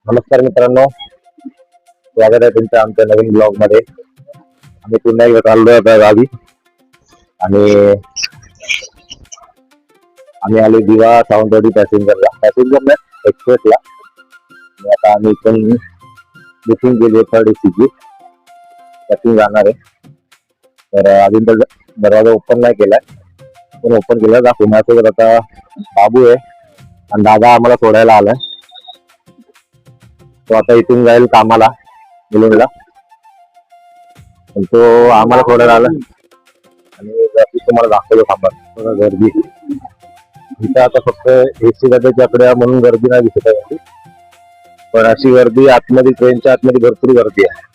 नमस्कार मित्रांनो, स्वागत आहे तुमच्या आमच्या नवीन ब्लॉग मध्ये. आम्ही पुन्हा एकदा चाललोय आता गावी आणि आम्ही आलो दिवा सावंतवाडी पॅसेंजर एक्सप्रेसला. आणि आता आम्ही इथून बुकिंग केली थर्ड एसीची, त्यातून जाणार आहे. तर अजून तर दरवाजा ओपन नाही केलाय, पण ओपन केला दाखवू. माझ्यासोबत आता बाबू आहे आणि दादा आम्हाला सोडायला आलाय. तो आता इथून जाईल कामाला मुलींना, पण तो आम्हाला सोडायला आला आणि तुम्हाला दाखवलं थांबा. गर्दी इथं आता फक्त एसी डब्याच्याकडे म्हणून गर्दी नाही दिसत आहे, पण अशी गर्दी आतमध्ये ट्रेनच्या आतमध्ये भरपूर गर्दी आहे.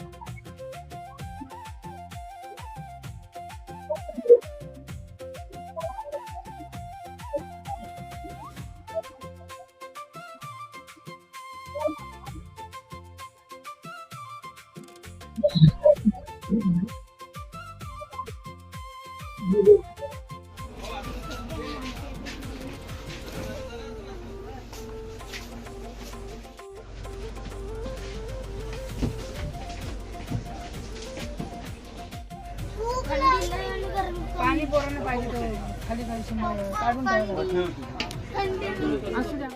पाणी पोरांना पाहिजे तो खाली काढून असू द्या.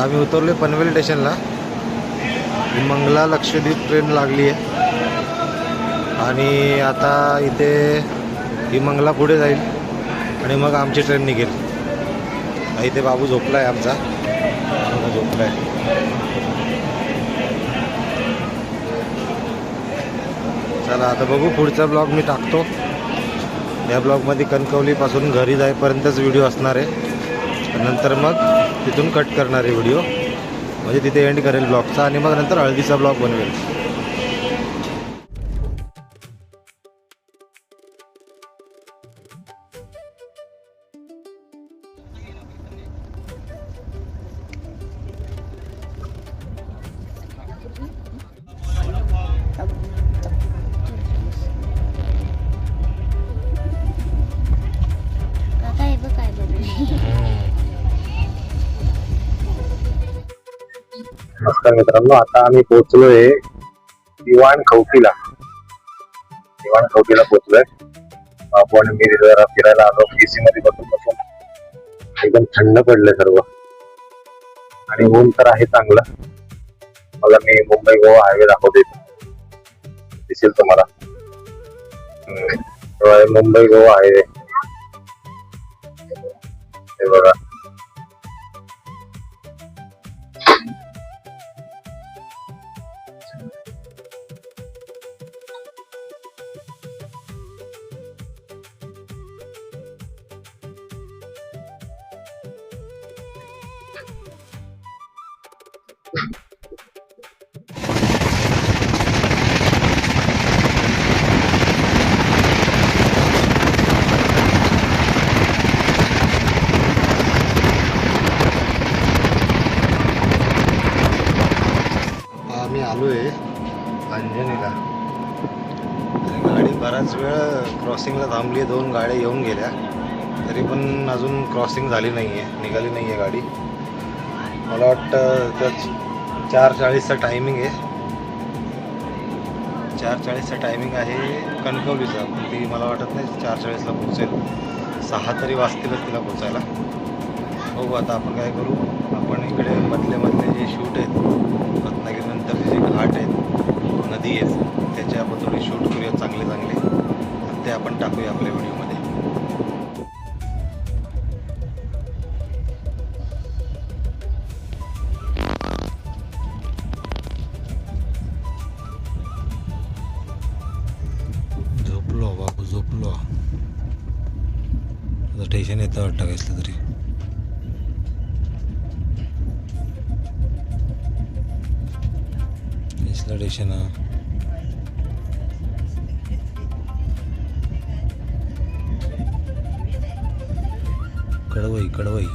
आम्ही उतरले पनवेल स्टेशनला. मंगला लक्षद्वीप ट्रेन लागली आहे आणि आता इथे ही मंगला पुढे जाईल आणि मग आमची ट्रेन निघेल. इथे बाबू झोपला आहे आमचा, झोपला आहे. चला आता बघू, पुढचा ब्लॉग मी टाकतो. या ब्लॉगमध्ये कणकवलीपासून घरी जाईपर्यंतच व्हिडिओ असणार आहे. नंतर मग तिथून कट करणारे व्हिडिओ, म्हणजे तिथे एंड करेल ब्लॉगचा आणि मग नंतर हळदीचा ब्लॉग बनवेल. नमस्कार मित्रांनो, आता आम्ही पोहोचलोय दिवाण खवटीला. पोहोचलोय. आपण मी जरा फिरायला आलो. एसी मध्ये बसून एकदम थंड पडलंय सर्व आणि ऊन तर आहे चांगलं. मला मी मुंबई गोवा हायवे दाखवते, दिसेल तुम्हाला. मुंबई गोवा हायवे हे बघा. आम्ही आलो आहे अंजनीला. गाडी बराच वेळ क्रॉसिंगला थांबली आहे. 2 गाड्या येऊन गेल्या तरी पण अजून क्रॉसिंग झाली नाही आहे, निघाली नाही आहे गाडी. मला वाटतं तर 4:40चा टायमिंग आहे. 4:40चा टायमिंग आहे कणकवलीचा, पण ती मला वाटत नाही 4:40ला पोहोचेल. 6 तरी वाजतीलच तिला पोचायला. बघू आता आपण काय करू. आपण इकडे मधले जे शूट आहेत, रत्नागिरीनंतर जे घाट आहेत, नदी आहेत, त्याचे आपण थोडे शूट करूया चांगले आणि ते आपण टाकूया आपल्या व्हिडिओमध्ये. झोपलो बाबू, झोपलो. आता टेन्शन येतं वाटतं कसलं तरी. कसलं स्टेशन हा? कडवई कडवई.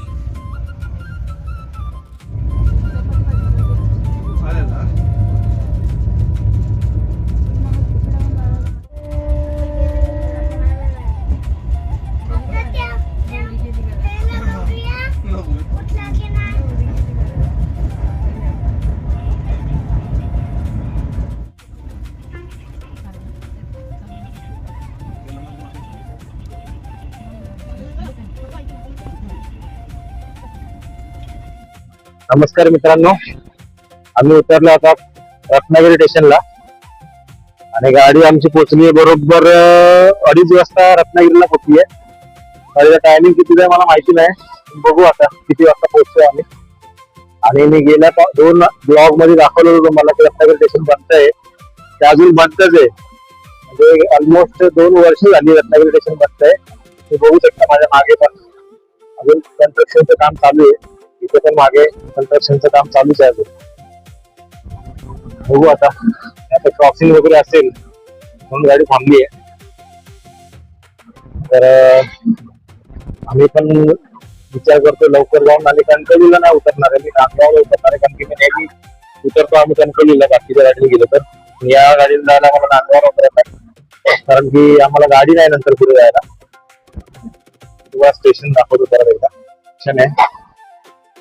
नमस्कार मित्रांनो, आम्ही उतरलो आता रत्नागिरी स्टेशनला आणि गाडी आमची पोहोचली बरोबर 2:30 वाजता रत्नागिरीला पोहोचली आहे. गाडीचा टायमिंग किती आहे मला माहिती नाही, बघू आता किती वाजता पोहोचतोय आम्ही. आणि मी गेल्या 2 ब्लॉग मध्ये दाखवलं होतं मला की रत्नागिरी स्टेशन बनतंय, ते अजून बनतच आहे. म्हणजे ऑलमोस्ट 2 वर्ष झाली रत्नागिरी स्टेशन बनतंय. तुम्ही बघू शकता माझ्या मागे पण अजून कन्स्ट्रक्शनचं काम चालू आहे. इथे पण मागे कन्स्ट्रक्शनचं काम चालूच आहे अजून. बघू आता क्रॉसिंग वगैरे असेल म्हणून गाडी थांबली आहे. तर आम्ही पण विचार करतो लवकर जाऊन आणि कणकवलीला नाही उतरणार आहे, मी नांदगावला उतरणार आहे. कारण की मी नेहमी उतरतो आम्ही कणकवलीला बाकीच्या गाडीने गेलो तर. या गाडीला जायला मला नांदगावला उतरत आहे कारण की आम्हाला गाडी नाही नंतर पुढे जायला. किंवा स्टेशन दाखवतो परत एकदा छान आहे.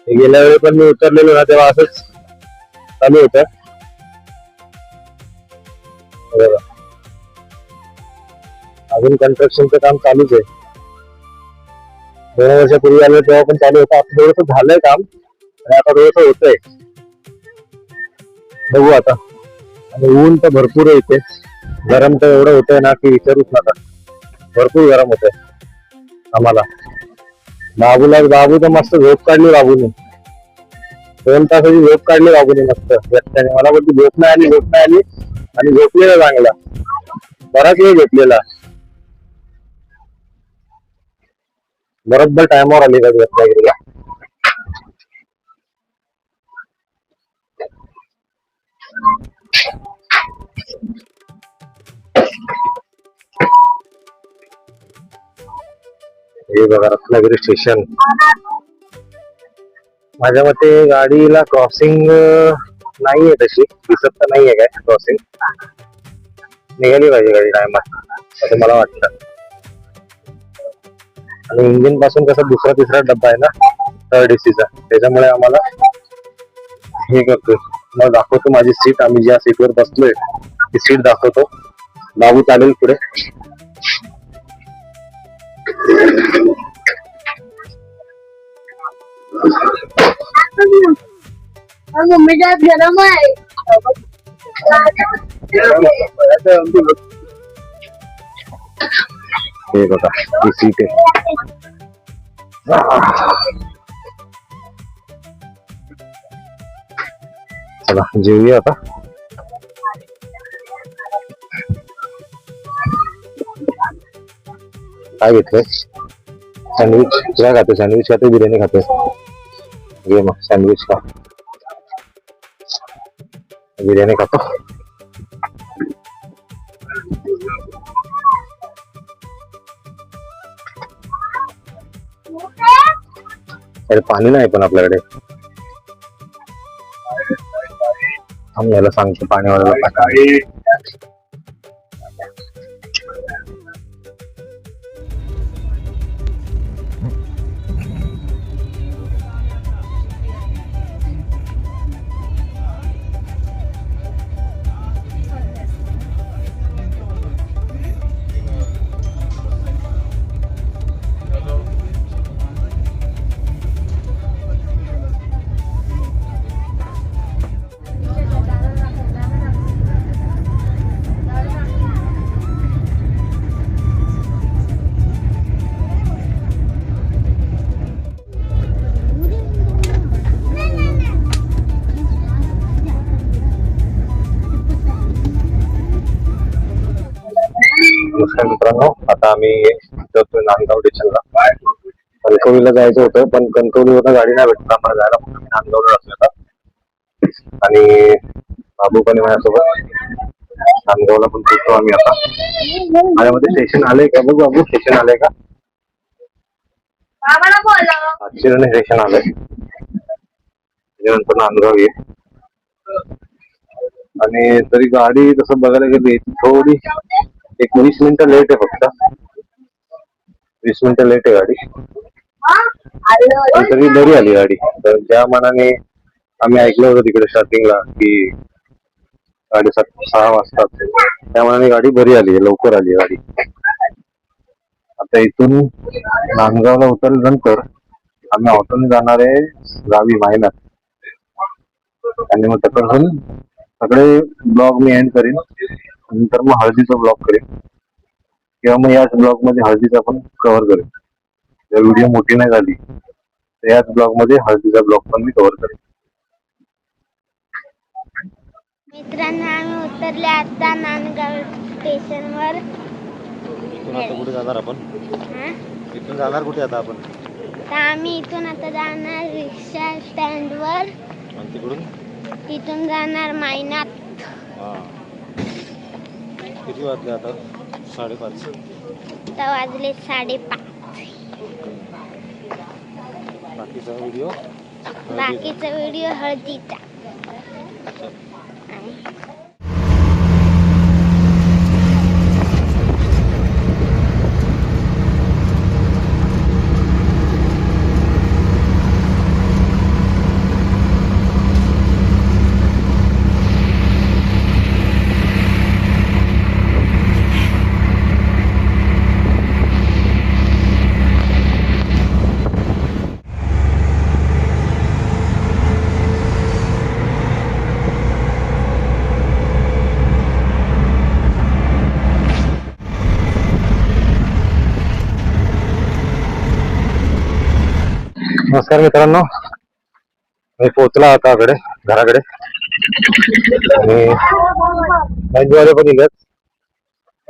गेल्या वेळी पण मी उतरलेलो ना तेव्हा असंच चालू होतं. अजून कन्स्ट्रक्शनचं काम चालूच आहे. 2 वर्षापूर्वी आलं तेव्हा पण चालू होतं. आता थोडंसं झालंय काम आणि आता थोडंसं होतंय. बघू आता. आणि ऊन तर भरपूर आहे इथे, गरम तर एवढं होतंय ना की विचारूच नका. भरपूर गरम होतंय आम्हाला. बाबू तर मस्त झोप काढली बाबूने, 2 तासाची झोप काढली बाबूने मस्त. मला बोलती झोप नाही आली आणि झोपलेला चांगला, बराच वेळ झोपलेला. बरोबर टायमावर आली का रत्नागिरीला. हे बघा रत्नागिरी स्टेशन. माझ्या मते गाडीला क्रॉसिंग नाहीये, तशी दिसत तर नाहीये काय क्रॉसिंग. निघाली पाहिजे गाडी टायमात असं मला वाटतं. आणि इंजिन पासून कसं 2रा-3रा डब्बा आहे ना 3rd AC चा, त्याच्यामुळे आम्हाला हे करतोय. मला दाखवतो माझी सीट, आम्ही ज्या सीटवर बसलोय ती सीट दाखवतो. बाबू चालेल पुढे. गरम आहे. हे बघा ही सीट आहे. चला जेवूया आता. काय घेतलंय? सँडविच. काय खाते? सँडविच खाते बिर्याणी खाते? घे मग सँडविच खा. बिर्याणी खातो. अरे पाणी नाही पण आपल्याकडे. थांब याला सांगतो पाणीवाल्याला पाणी. नमस्कार मित्रांनो, आता आम्ही जातोय नांदगाव स्टेशनला. कणकवलीला जायचं होतं पण कणकवलीवरनं गाडी नाही भेटत आम्हाला जायला, म्हणून मी नांदगावला असलो आता. आणि बाबू पण आहे माझ्यासोबत. नांदगावला पण पोहोचतो आम्ही आता. माझ्यामध्ये स्टेशन आलंय का बघ बाबू, स्टेशन आलंय का? चिरणे स्टेशन आलंय. त्याच्यानंतर नांदगाव आहे. आणि तरी गाडी तसं बघायला गेली थोडी एक 20 मिनिटं लेट आहे फक्त. 20 मिनिटं लेट आहे गाडी. पण तरी बरी आली गाडी. तर ज्या मनाने आम्ही ऐकलं होतं तिकडे स्टार्टिंगला की 6:30 वाजतात, त्या मनाने गाडी बरी आली, लवकर आली गाडी. आता इथून नांदगावला उतरल्यानंतर आम्ही ऑटोने जाणार आहे गावी मायनात. आणि मग तिकडून सगळे ब्लॉग मी एंड करेन. नंतर मग हळदीचा ब्लॉग करेन किंवा मग याच ब्लॉग मध्ये हळदीचा पण कव्हर करेन. जर व्हिडिओ मोठी नाही झाली तर याच ब्लॉग मध्ये हळदीचा ब्लॉग पण मी कव्हर करेन. मित्रांनो आम्ही उतरले आता नांदगाव स्टेशनवर. इथून आता कुठे जाणार आपण? इथून जाणार कुठे आता आपण? तर आम्ही इथून आता जाणार रिक्षा स्टँडवर. आणि तिकडून तिथून जाणार मायनात. हा. किती वाजले आता? 5:30. तर वाजले 5:30. बाकीचा व्हिडिओ हळदीचा. नमस्कार मित्रांनो, मी पोहोचला आता घराकडे. आणि वाले पण इलेत.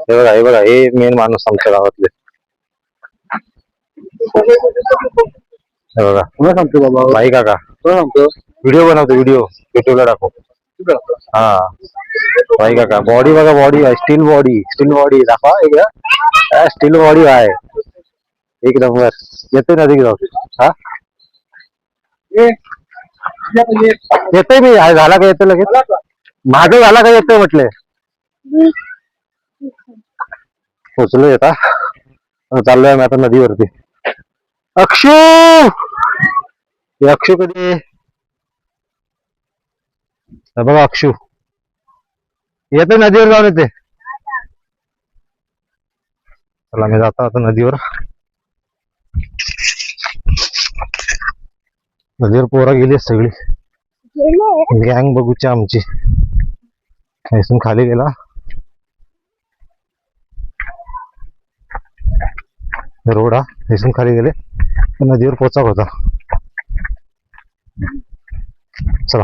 हे बघा हे मेन माणूस आमच्या गावातले. हे बघा तुला सांगतो बाबा, भाई काका तुला सांगतो, व्हिडिओ बनवतो, व्हिडिओ युट्यूबला टाकू. हा भाई काका, बॉडी बघा, बॉडी आहे, स्टील बॉडी दाखवा. स्टील बॉडी आहे एक नंबर. येतोय ना तिकडे हा येतोय मी. झाला का येतोय लगेच? माझं झाला का येतोय म्हटलंय. पोचलोय आता. चाललोय मी आता नदीवरती. अक्षू कधी बघा, अक्षू येतोय नदीवर जाऊन येते. चला मी जातो आता नदीवर. नदीवर पोरा गेली सगळी. गँग बघूची आमची. इथून खाली गेला रोड हा. इथून खाली गेले नदीवर पोचाक होता. चला